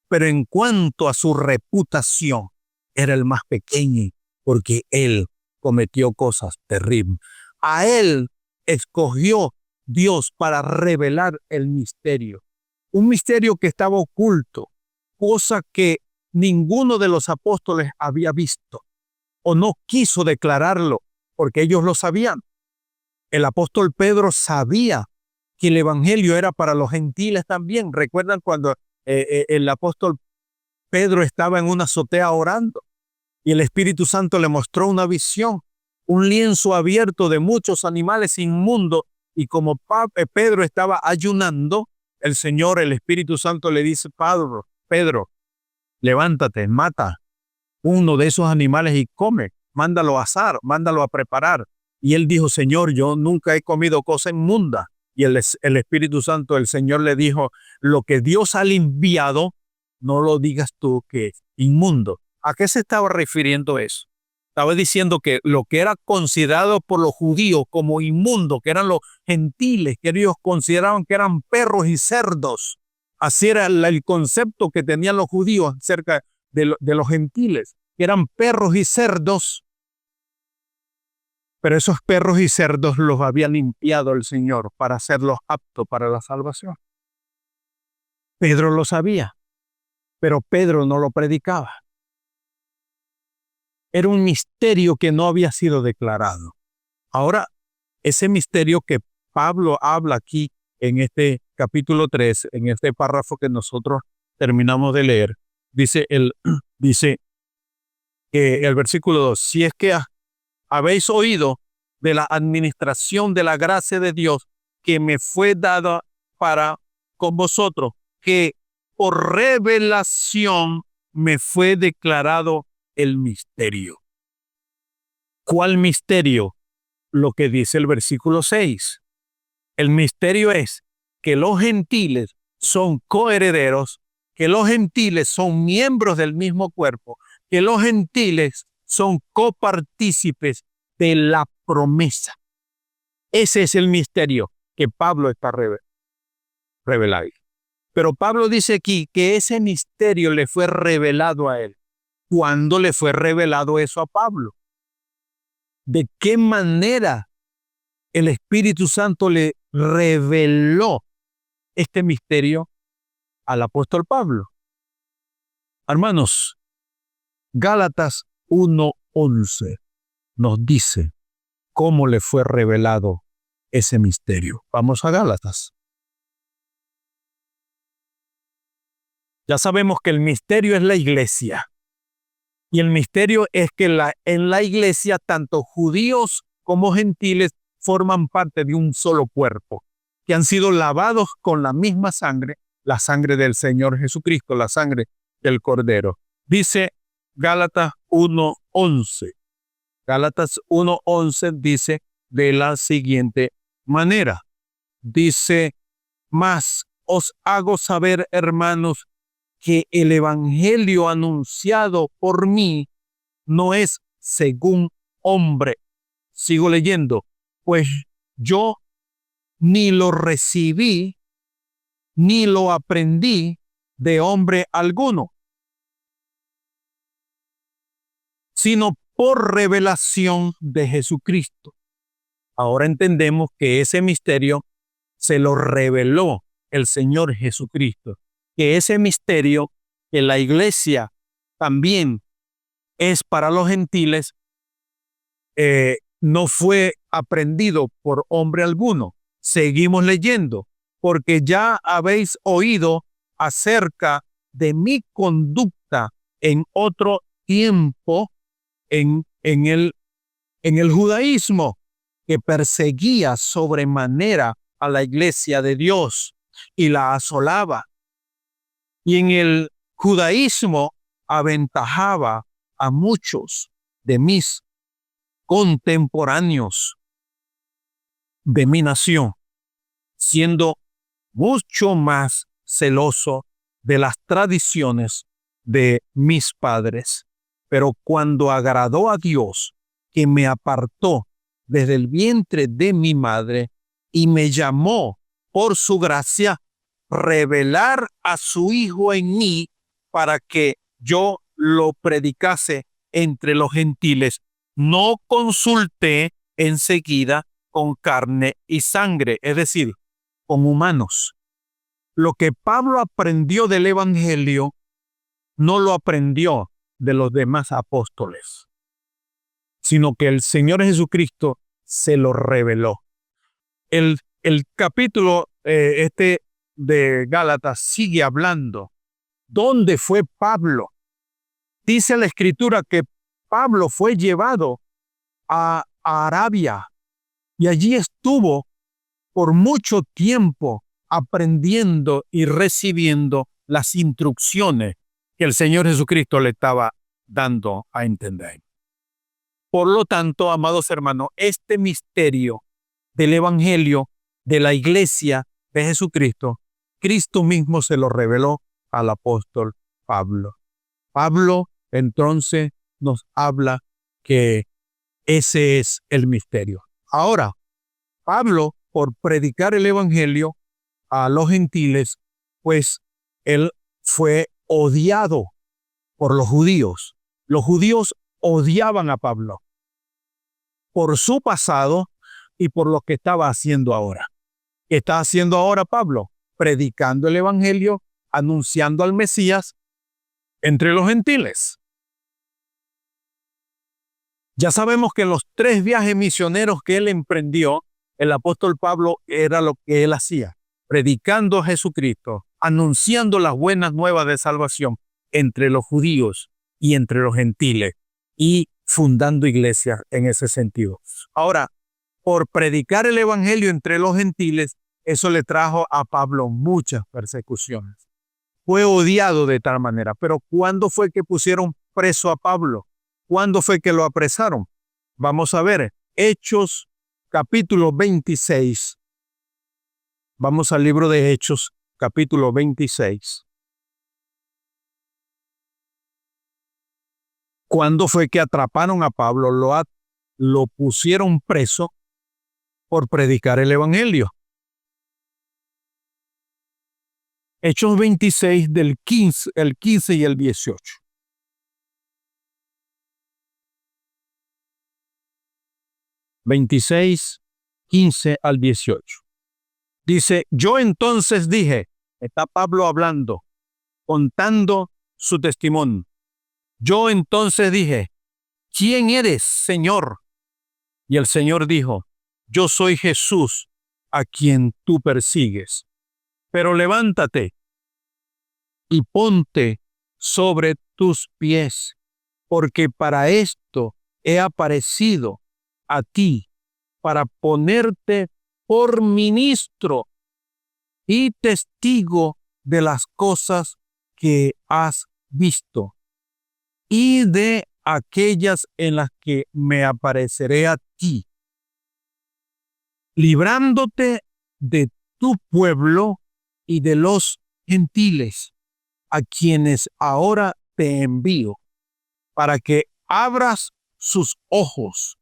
pero en cuanto a su reputación, era el más pequeño, porque él cometió cosas terribles. A él escogió Dios para revelar el misterio un misterio que estaba oculto, cosa que ninguno de los apóstoles había visto o no quiso declararlo, porque ellos lo sabían. El apóstol Pedro sabía que el evangelio era para los gentiles también. ¿Recuerdan cuando el apóstol Pedro estaba en una azotea orando y el Espíritu Santo le mostró una visión, un lienzo abierto de muchos animales inmundos? Y como Pedro estaba ayunando, el Señor, el Espíritu Santo le dice: Pedro, levántate, mata uno de esos animales y come, mándalo a asar, mándalo a preparar. Y él dijo: Señor, yo nunca he comido cosa inmunda. Y el Espíritu Santo, el Señor le dijo: lo que Dios ha limpiado, no lo digas tú que es inmundo. ¿A qué se estaba refiriendo eso? Estaba diciendo que lo que era considerado por los judíos como inmundo, que eran los gentiles, que ellos consideraban que eran perros y cerdos. Así era el concepto que tenían los judíos acerca de los gentiles, que eran perros y cerdos. Pero esos perros y cerdos los había limpiado el Señor para hacerlos aptos para la salvación. Pedro lo sabía, pero Pedro no lo predicaba. Era un misterio que no había sido declarado. Ahora, ese misterio que Pablo habla aquí en este capítulo 3, en este párrafo que nosotros terminamos de leer, dice el versículo 2, si es que habéis oído de la administración de la gracia de Dios que me fue dada para con vosotros, que por revelación me fue declarado el misterio. ¿Cuál misterio? Lo que dice el versículo 6. El misterio es que los gentiles son coherederos, que los gentiles son miembros del mismo cuerpo, que los gentiles son copartícipes de la promesa. Ese es el misterio que Pablo está revelando. Pero Pablo dice aquí que ese misterio le fue revelado a él. ¿Cuándo le fue revelado eso a Pablo? ¿De qué manera el Espíritu Santo le reveló este misterio al apóstol Pablo? Hermanos, Gálatas 1:11 nos dice cómo le fue revelado ese misterio. Vamos a Gálatas. Ya sabemos que el misterio es la iglesia. Y el misterio es que en la iglesia tanto judíos como gentiles forman parte de un solo cuerpo, que han sido lavados con la misma sangre, la sangre del Señor Jesucristo, la sangre del Cordero. Dice Gálatas 1:11. Gálatas 1:11 dice de la siguiente manera. Dice: mas os hago saber, hermanos, que el evangelio anunciado por mí no es según hombre. Sigo leyendo. Pues yo ni lo recibí, ni lo aprendí de hombre alguno, sino por revelación de Jesucristo. Ahora entendemos que ese misterio se lo reveló el Señor Jesucristo. Que ese misterio, que la iglesia también es para los gentiles, no fue aprendido por hombre alguno. Seguimos leyendo, porque ya habéis oído acerca de mi conducta en otro tiempo en el judaísmo, que perseguía sobremanera a la iglesia de Dios y la asolaba. Y en el judaísmo aventajaba a muchos de mis contemporáneos de mi nación, siendo mucho más celoso de las tradiciones de mis padres. Pero cuando agradó a Dios, que me apartó desde el vientre de mi madre y me llamó por su gracia, revelar a su Hijo en mí para que yo lo predicase entre los gentiles, no consulté enseguida con carne y sangre, es decir, con humanos. lo que Pablo aprendió del Evangelio no lo aprendió de los demás apóstoles, sino que el Señor Jesucristo se lo reveló. El capítulo de Gálatas sigue hablando. ¿Dónde fue Pablo? Dice la Escritura que Pablo fue llevado a Arabia y allí estuvo por mucho tiempo aprendiendo y recibiendo las instrucciones que el Señor Jesucristo le estaba dando a entender. Por lo tanto, amados hermanos, este misterio del Evangelio de la Iglesia de Jesucristo, Cristo mismo se lo reveló al apóstol Pablo. Pablo entonces nos habla que ese es el misterio. Ahora, Pablo, por predicar el Evangelio a los gentiles, pues él fue odiado por los judíos. Los judíos odiaban a Pablo por su pasado y por lo que estaba haciendo ahora. ¿Qué está haciendo ahora Pablo? Predicando el Evangelio, anunciando al Mesías entre los gentiles. Ya sabemos que en los 3 viajes misioneros que él emprendió, el apóstol Pablo era lo que él hacía, predicando a Jesucristo, anunciando las buenas nuevas de salvación entre los judíos y entre los gentiles y fundando iglesias en ese sentido. Ahora, por predicar el Evangelio entre los gentiles, eso le trajo a Pablo muchas persecuciones. Fue odiado de tal manera. Pero ¿cuándo fue que pusieron preso a Pablo? ¿Cuándo fue que lo apresaron? Vamos a ver, Hechos capítulo 26. Vamos al libro de Hechos capítulo 26. ¿Cuándo fue que atraparon a Pablo? Lo pusieron preso por predicar el Evangelio. Hechos 26 del 15 y el 18. (26, 15 al 18). Dice, yo entonces dije, está Pablo hablando, contando su testimonio. Yo entonces dije, ¿quién eres, Señor? Y el Señor dijo, yo soy Jesús, a quien tú persigues. Pero levántate y ponte sobre tus pies, porque para esto he aparecido a ti, para ponerte por ministro y testigo de las cosas que has visto y de aquellas en las que me apareceré a ti, librándote de tu pueblo y de los gentiles, a quienes ahora te envío, para que abras sus ojos,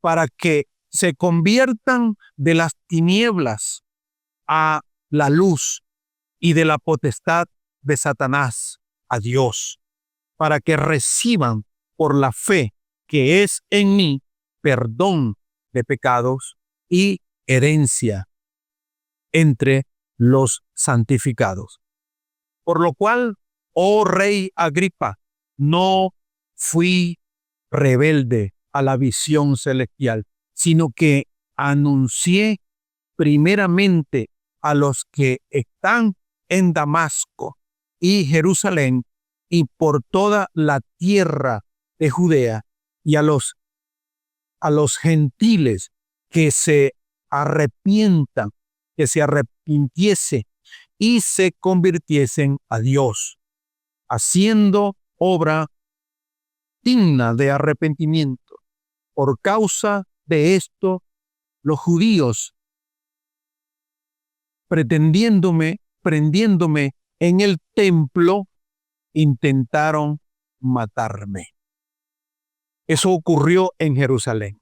para que se conviertan de las tinieblas a la luz y de la potestad de Satanás a Dios, para que reciban por la fe que es en mí perdón de pecados y herencia entre los santificados. Por lo cual, oh Rey Agripa, no fui rebelde a la visión celestial, sino que anuncié primeramente a los que están en Damasco y Jerusalén y por toda la tierra de Judea y a los gentiles que se arrepientan, que se arrepintiese y se convirtiesen a Dios, haciendo obra digna de arrepentimiento. Por causa de esto, los judíos, prendiéndome en el templo, intentaron matarme. Eso ocurrió en Jerusalén.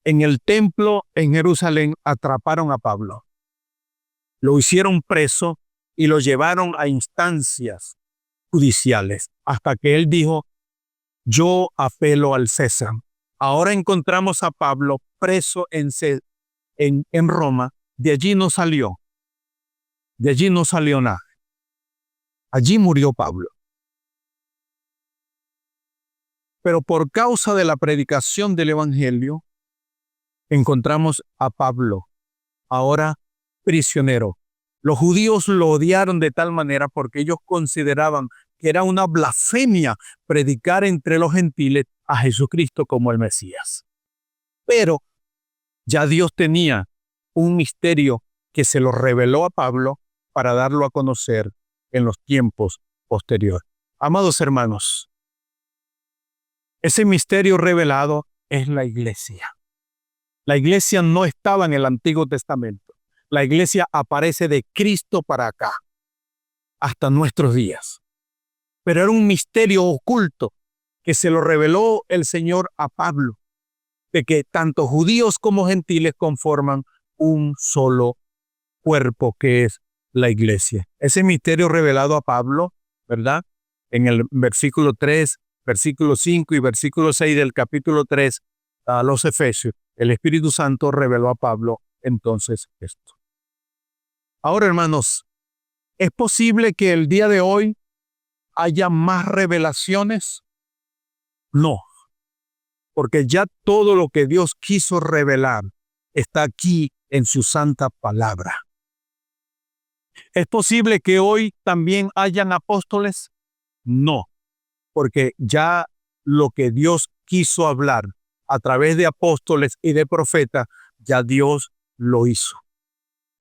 En el templo en Jerusalén atraparon a Pablo. Lo hicieron preso y lo llevaron a instancias judiciales hasta que él dijo, yo apelo al César. Ahora encontramos a Pablo preso en Roma. De allí no salió. De allí no salió nada. Allí murió Pablo. Pero por causa de la predicación del Evangelio, encontramos a Pablo, ahora prisionero. Los judíos lo odiaron de tal manera porque ellos consideraban que era una blasfemia predicar entre los gentiles a Jesucristo como el Mesías. Pero ya Dios tenía un misterio que se lo reveló a Pablo para darlo a conocer en los tiempos posteriores. Amados hermanos, ese misterio revelado es la iglesia. La iglesia no estaba en el Antiguo Testamento. La iglesia aparece de Cristo para acá, hasta nuestros días. Pero era un misterio oculto que se lo reveló el Señor a Pablo, de que tanto judíos como gentiles conforman un solo cuerpo que es la iglesia. Ese misterio revelado a Pablo, ¿verdad? En el versículo 3, versículo 5 y versículo 6 del capítulo 3 a los Efesios, el Espíritu Santo reveló a Pablo entonces esto. Ahora, hermanos, ¿es posible que el día de hoy haya más revelaciones? No, porque ya todo lo que Dios quiso revelar está aquí en su santa palabra. ¿Es posible que hoy también hayan apóstoles? No, porque ya lo que Dios quiso hablar a través de apóstoles y de profetas, ya Dios lo hizo.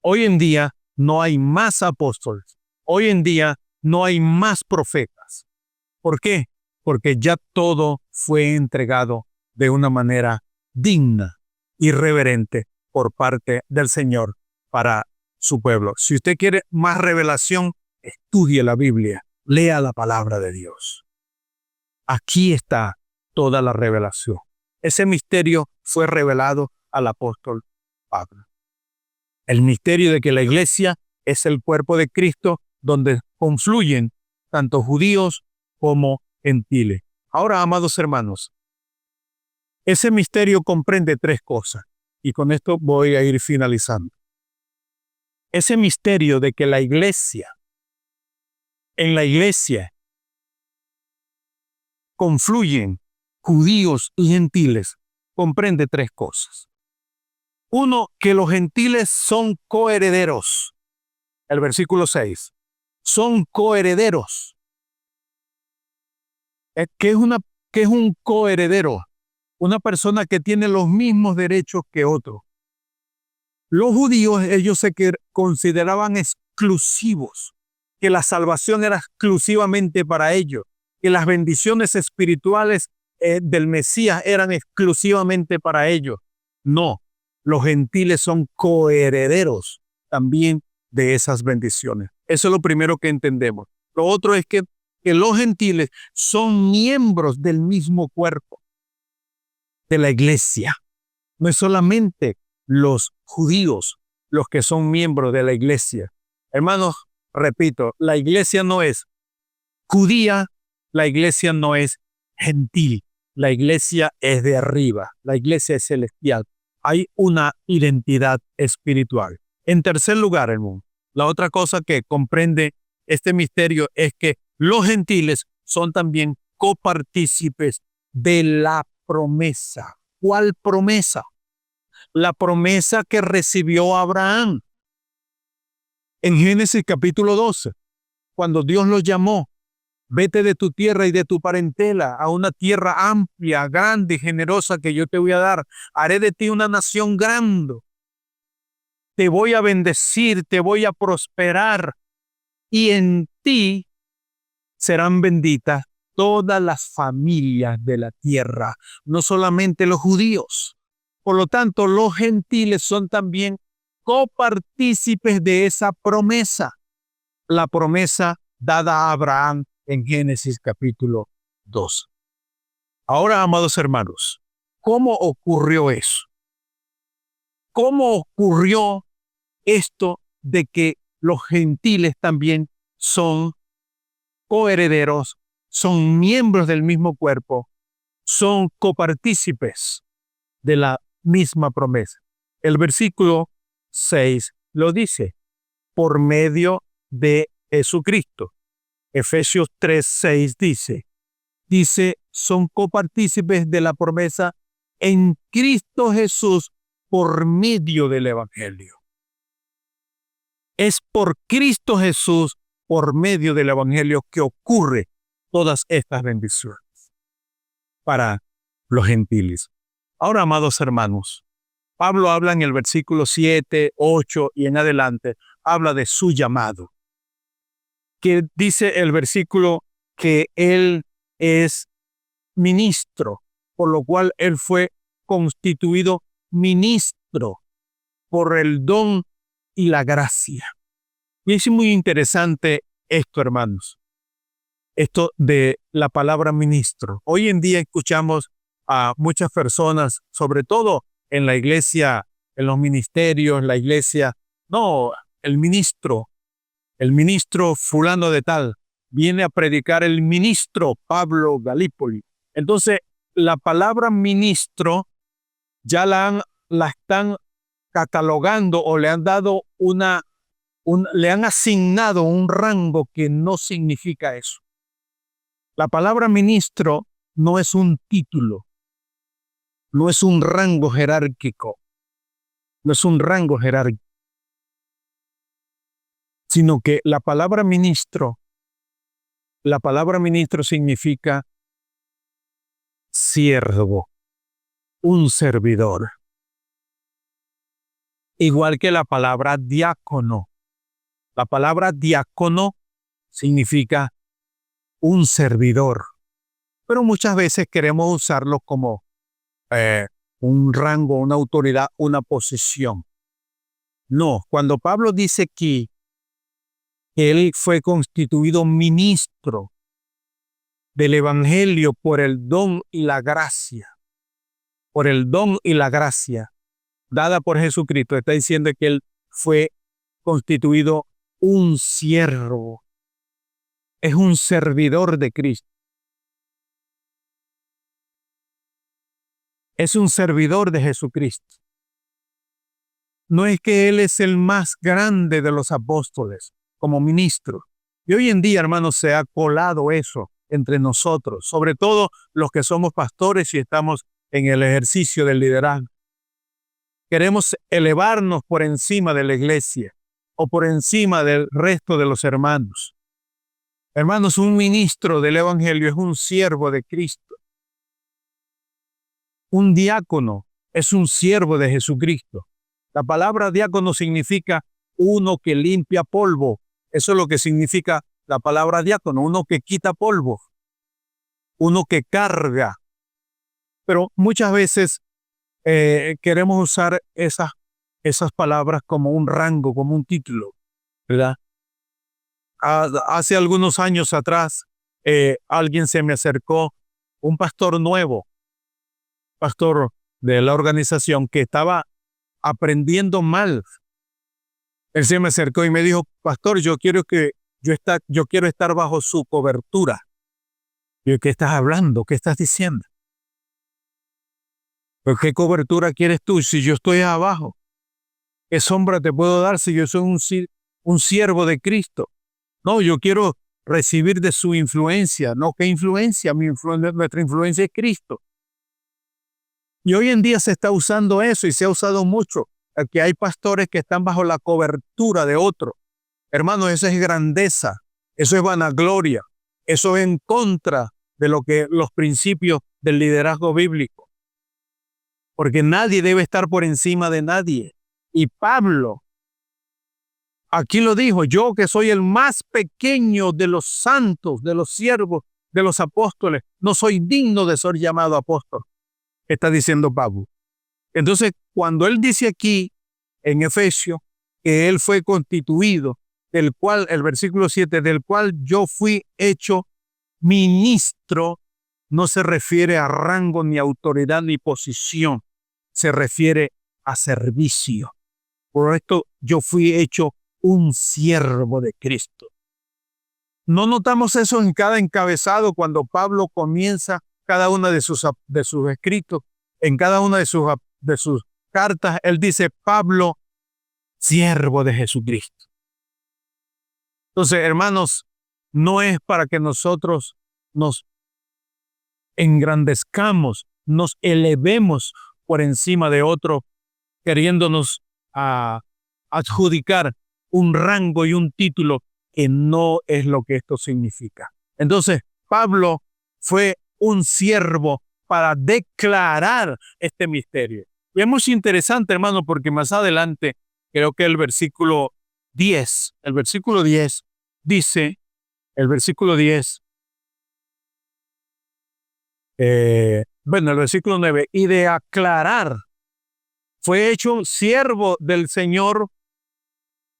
Hoy en día no hay más apóstoles. Hoy en día no hay más profetas. ¿Por qué? Porque ya todo fue entregado de una manera digna y reverente por parte del Señor para su pueblo. Si usted quiere más revelación, estudie la Biblia, lea la palabra de Dios. Aquí está toda la revelación. Ese misterio fue revelado al apóstol Pablo. El misterio de que la iglesia es el cuerpo de Cristo donde confluyen tanto judíos como gentiles. Ahora, amados hermanos, ese misterio comprende tres cosas y con esto voy a ir finalizando. Ese misterio de que en la iglesia confluyen judíos y gentiles, comprende tres cosas. Uno, que los gentiles son coherederos. El versículo 6. Son coherederos. ¿Qué es un coheredero? Una persona que tiene los mismos derechos que otro. Los judíos, ellos se consideraban exclusivos, que la salvación era exclusivamente para ellos, que las bendiciones espirituales del Mesías eran exclusivamente para ellos. No, los gentiles son coherederos también de esas bendiciones. Eso es lo primero que entendemos. Lo otro es que los gentiles son miembros del mismo cuerpo de la iglesia. No es solamente los judíos los que son miembros de la iglesia. Hermanos, repito, la iglesia no es judía, la iglesia no es gentil, la iglesia es de arriba, la iglesia es celestial. Hay una identidad espiritual. En tercer lugar, hermano, la otra cosa que comprende este misterio es que los gentiles son también copartícipes de la promesa. ¿Cuál promesa? La promesa que recibió Abraham. En Génesis capítulo 12, cuando Dios los llamó, vete de tu tierra y de tu parentela a una tierra amplia, grande y generosa que yo te voy a dar. Haré de ti una nación grande. Te voy a bendecir, te voy a prosperar y en ti serán benditas todas las familias de la tierra, no solamente los judíos. Por lo tanto, los gentiles son también copartícipes de esa promesa, la promesa dada a Abraham en Génesis capítulo 2. Ahora, amados hermanos, ¿cómo ocurrió eso? ¿Cómo ocurrió esto de que los gentiles también son coherederos, son miembros del mismo cuerpo, son copartícipes de la misma promesa? El versículo 6 lo dice. por medio de Jesucristo. Efesios 3:6 dice, son copartícipes de la promesa en Cristo Jesús por medio del Evangelio. Es por Cristo Jesús, por medio del Evangelio, que ocurre todas estas bendiciones para los gentiles. Ahora, amados hermanos, Pablo habla en el versículo 7, 8 y en adelante, habla de su llamado, que dice el versículo que él es ministro, por lo cual él fue constituido ministro por el don y la gracia. Y es muy interesante esto, hermanos, esto de la palabra ministro. Hoy en día escuchamos a muchas personas, sobre todo en la iglesia, en los ministerios, la iglesia, no, el ministro fulano de tal, viene a predicar el ministro Pablo Galípoli. Entonces, la palabra ministro ya la están catalogando o le han dado le han asignado un rango que no significa eso. La palabra ministro no es un título, no es un rango jerárquico, sino que la palabra ministro significa siervo, un servidor. Igual que la palabra diácono. La palabra diácono significa un servidor, pero muchas veces queremos usarlo como un rango, una autoridad, una posición. No, cuando Pablo dice aquí que él fue constituido ministro del Evangelio por el don y la gracia, dada por Jesucristo, está diciendo que él fue constituido un siervo, es un servidor de Cristo. Es un servidor de Jesucristo. No es que él es el más grande de los apóstoles como ministro. Y hoy en día, hermanos, se ha colado eso entre nosotros, sobre todo los que somos pastores y estamos en el ejercicio del liderazgo. Queremos elevarnos por encima de la iglesia o por encima del resto de los hermanos. Hermanos, un ministro del Evangelio es un siervo de Cristo. Un diácono es un siervo de Jesucristo. La palabra diácono significa uno que limpia polvo. Eso es lo que significa la palabra diácono, uno que quita polvo, uno que carga. Pero muchas veces queremos usar esas palabras como un rango, como un título, ¿verdad? Hace algunos años atrás, alguien se me acercó, un pastor nuevo, pastor de la organización que estaba aprendiendo mal. Él se me acercó y me dijo, pastor, yo quiero estar bajo su cobertura. Yo, ¿qué estás hablando? ¿Qué estás diciendo? ¿Pero qué cobertura quieres tú si yo estoy abajo? ¿Qué sombra te puedo dar si yo soy un siervo de Cristo? No, yo quiero recibir de su influencia. No, ¿qué influencia? Nuestra influencia es Cristo. Y hoy en día se está usando eso y se ha usado mucho. Que hay pastores que están bajo la cobertura de otro. Hermanos, eso es grandeza, eso es vanagloria, eso es en contra de los principios del liderazgo bíblico. Porque nadie debe estar por encima de nadie. Y Pablo aquí lo dijo, yo que soy el más pequeño de los santos, de los siervos, de los apóstoles, no soy digno de ser llamado apóstol, está diciendo Pablo. Entonces, cuando él dice aquí en Efesios que él fue constituido, del cual, el versículo 7, del cual yo fui hecho ministro, no se refiere a rango, ni autoridad, ni posición, se refiere a servicio. Por esto yo fui hecho un siervo de Cristo. ¿No notamos eso en cada encabezado cuando Pablo comienza cada una de sus escritos? En cada una de sus cartas, él dice, Pablo, siervo de Jesucristo. Entonces, hermanos, no es para que nosotros nos engrandezcamos, nos elevemos por encima de otro, queriéndonos adjudicar un rango y un título que no es lo que esto significa. Entonces, Pablo fue un siervo para declarar este misterio. Y es muy interesante, hermano, porque más adelante, creo que el versículo 10 dice, el versículo 10, el versículo 9, y de aclarar, fue hecho siervo del Señor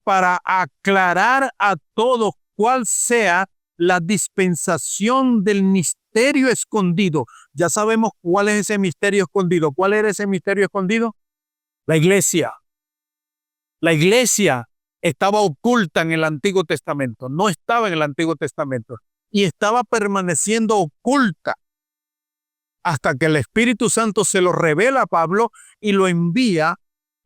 para aclarar a todos cuál sea la dispensación del misterio escondido. Ya sabemos cuál es ese misterio escondido. ¿Cuál era ese misterio escondido? La iglesia. La iglesia estaba oculta en el Antiguo Testamento. No estaba en el Antiguo Testamento. Y estaba permaneciendo oculta hasta que el Espíritu Santo se lo revela a Pablo y lo envía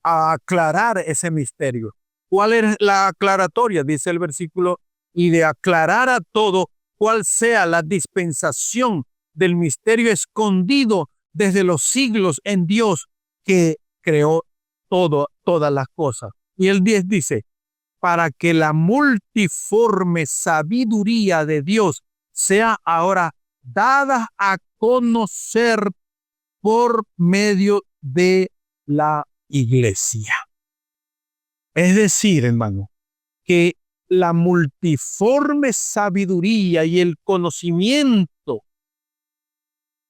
a aclarar ese misterio. ¿Cuál es la aclaratoria? Dice el versículo, y de aclarar a todo cuál sea la dispensación del misterio escondido desde los siglos en Dios que creó todas las cosas. Y el 10 dice, para que la multiforme sabiduría de Dios sea ahora dada a conocer por medio de la iglesia. Es decir, hermano, que la multiforme sabiduría y el conocimiento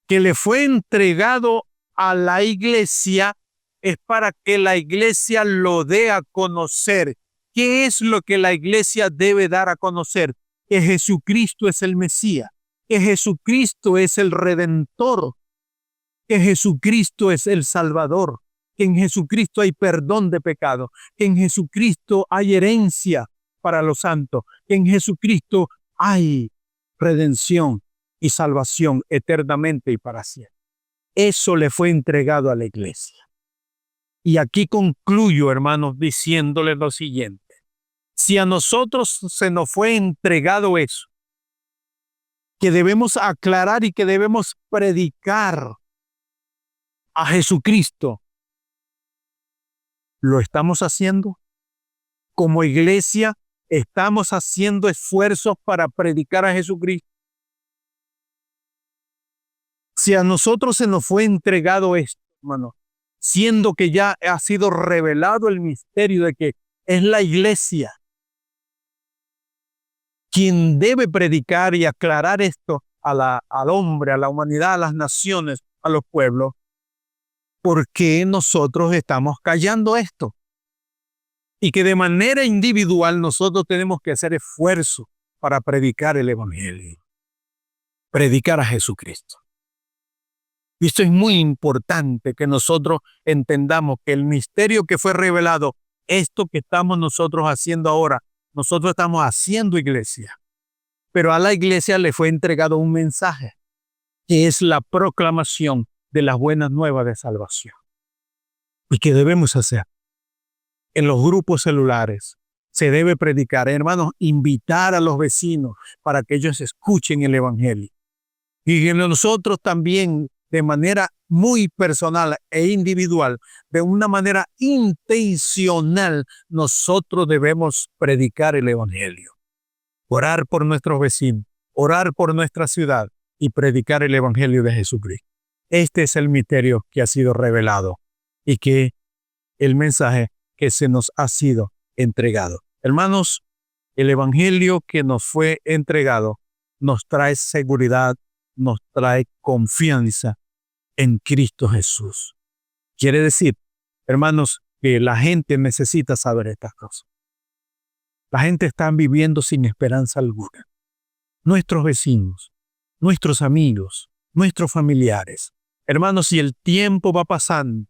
que le fue entregado a la iglesia es para que la iglesia lo dé a conocer. ¿Qué es lo que la iglesia debe dar a conocer? Que Jesucristo es el Mesías, que Jesucristo es el Redentor, que Jesucristo es el Salvador, que en Jesucristo hay perdón de pecado, que en Jesucristo hay herencia para los santos, que en Jesucristo hay redención y salvación eternamente y para siempre. Eso le fue entregado a la iglesia. Y aquí concluyo, hermanos, diciéndoles lo siguiente. Si a nosotros se nos fue entregado eso, que debemos aclarar y que debemos predicar a Jesucristo, ¿lo estamos haciendo? Como iglesia, ¿estamos haciendo esfuerzos para predicar a Jesucristo? Si a nosotros se nos fue entregado esto, hermano, siendo que ya ha sido revelado el misterio de que es la iglesia quien debe predicar y aclarar esto al hombre, a la humanidad, a las naciones, a los pueblos, ¿por qué nosotros estamos callando esto? Y que de manera individual nosotros tenemos que hacer esfuerzo para predicar el Evangelio, predicar a Jesucristo. Y esto es muy importante que nosotros entendamos que el misterio que fue revelado, esto que estamos nosotros haciendo ahora, nosotros estamos haciendo iglesia. Pero a la iglesia le fue entregado un mensaje, que es la proclamación de las buenas nuevas de salvación. ¿Y qué debemos hacer? En los grupos celulares se debe predicar, hermanos, invitar a los vecinos para que ellos escuchen el Evangelio. Y que nosotros también, de manera muy personal e individual, de una manera intencional, nosotros debemos predicar el Evangelio. Orar por nuestros vecinos, orar por nuestra ciudad y predicar el Evangelio de Jesucristo. Este es el misterio que ha sido revelado y que el mensaje que se nos ha sido entregado. Hermanos, el Evangelio que nos fue entregado nos trae seguridad, nos trae confianza en Cristo Jesús. Quiere decir, hermanos, que la gente necesita saber estas cosas. La gente está viviendo sin esperanza alguna. Nuestros vecinos, nuestros amigos, nuestros familiares. Hermanos, si el tiempo va pasando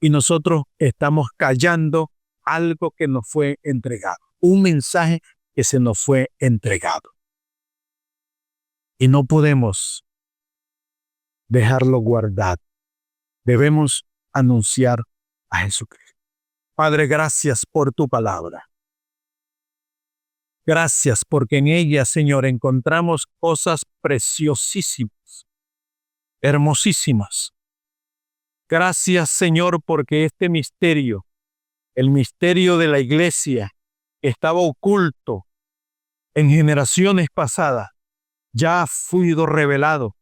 y nosotros estamos callando algo que nos fue entregado, un mensaje que se nos fue entregado. Y no podemos dejarlo guardado. Debemos anunciar a Jesucristo. Padre, gracias por tu palabra. Gracias porque en ella, Señor, encontramos cosas preciosísimas, hermosísimas. Gracias, Señor, porque este misterio, el misterio de la iglesia, que estaba oculto en generaciones pasadas, ya ha sido revelado.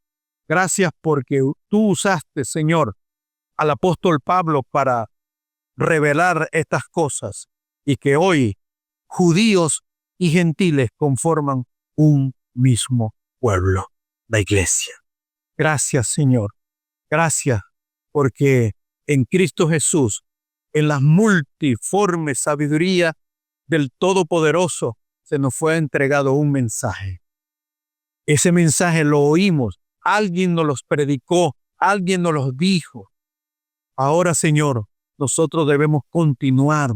Gracias porque tú usaste, Señor, al apóstol Pablo para revelar estas cosas y que hoy judíos y gentiles conforman un mismo pueblo, la iglesia. Gracias, Señor. Gracias porque en Cristo Jesús, en la multiforme sabiduría del Todopoderoso, se nos fue entregado un mensaje. Ese mensaje lo oímos, alguien nos los predicó, alguien nos los dijo. Ahora, Señor, nosotros debemos continuar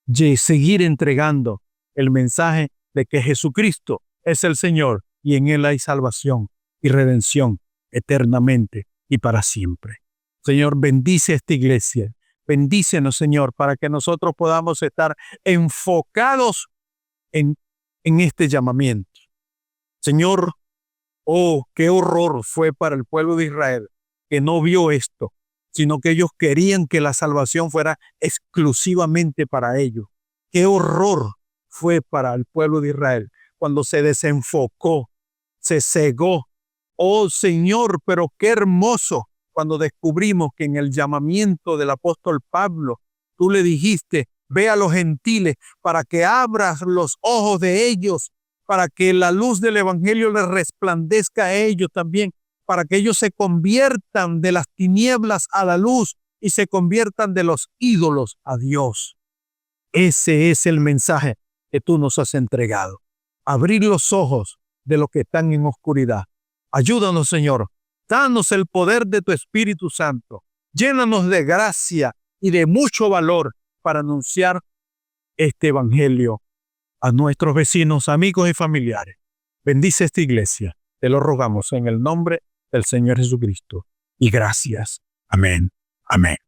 y seguir entregando el mensaje de que Jesucristo es el Señor y en Él hay salvación y redención eternamente y para siempre. Señor, bendice esta iglesia. Bendícenos, Señor, para que nosotros podamos estar enfocados en este llamamiento. Señor, oh, qué horror fue para el pueblo de Israel que no vio esto, sino que ellos querían que la salvación fuera exclusivamente para ellos. Qué horror fue para el pueblo de Israel cuando se desenfocó, se cegó. Oh Señor, pero qué hermoso cuando descubrimos que en el llamamiento del apóstol Pablo, tú le dijiste, ve a los gentiles para que abras los ojos de ellos, para que la luz del evangelio les resplandezca a ellos también, para que ellos se conviertan de las tinieblas a la luz y se conviertan de los ídolos a Dios. Ese es el mensaje que tú nos has entregado. Abrir los ojos de los que están en oscuridad. Ayúdanos, Señor. Danos el poder de tu Espíritu Santo. Llénanos de gracia y de mucho valor para anunciar este evangelio a nuestros vecinos, amigos y familiares. Bendice esta iglesia. Te lo rogamos en el nombre del Señor Jesucristo. Y gracias. Amén. Amén.